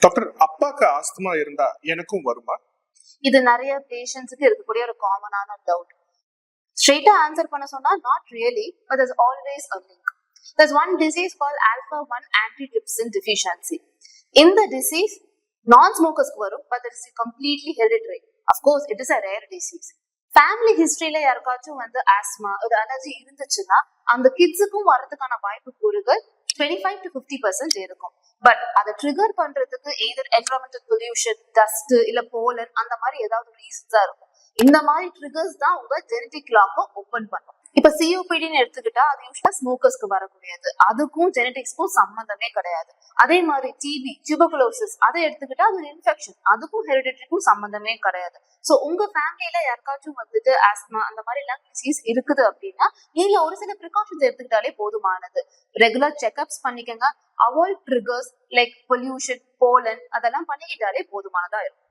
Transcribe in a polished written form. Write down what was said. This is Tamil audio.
டாக்டர், அப்பாக்கு ஆஸ்துமா இருந்தா எனக்கும் வருமா? இது நிறைய பேஷண்ட்ஸுக்கு இருக்கக்கூடிய ஒரு காமனான டவுட். ஸ்ட்ரெயிட்டா ஆன்சர் பண்ண சொன்னா not really, but there's always a link. There's one disease called alpha-1 antitrypsin deficiency. இந்த disease non-smokersக்கு வரும், but it is completely hereditary. Of course, it is a rare disease. Family ஹிஸ்டரியில யாருக்காச்சும் ஆஸ்மா ஒரு அலர்ஜி இருந்துச்சுன்னா அந்த கிட்ஸுக்கும் வரதுக்கான வாய்ப்பு கூறுகள் 25 to 50% இருக்கும். பட் அதை ட்ரிகர் பண்றதுக்கு எய்தர் என்விரான்மெண்டல் பொல்யூஷன், டஸ்ட் இல்ல போலன் அந்த மாதிரி ஏதாவது ரீசன்ஸா இருக்கும். இந்த மாதிரி ட்ரிகர்ஸ் தான் உங்க ஜெனடிக் லாக்கை ஓபன் பண்ணும். இப்ப சிஓபிடின்னு எடுத்துக்கிட்டா அது யூஸ்வலா ஸ்மோக்கர்ஸ்க்கு வரக்கூடியது, அதுக்கும் ஜெனடிக்ஸ்க்கும் சம்மந்தமே கிடையாது. அதே மாதிரி டிபி, டியூபர்குலோசிஸ் அதை எடுத்துக்கிட்டா அது ஒரு இன்ஃபெக்ஷன், அதுக்கும் ஹெரிடிட்டரிக்கும் சம்மந்தமே கிடையாது. சோ உங்க ஃபேமிலியில யாருக்காச்சும் ஆஸ்மா அந்த மாதிரி லங் டிசீஸ் இருக்குது அப்படின்னா நீங்க ஒரு சில ப்ரிகாஷன்ஸ் எடுத்துக்கிட்டாலே போதுமானது. ரெகுலர் செக்அப்ஸ் பண்ணிக்கங்க. Avoid triggers like pollution, pollen அதெல்லாம் பண்ணிக்கிட்டாலே போதுமானதா இருக்கும்.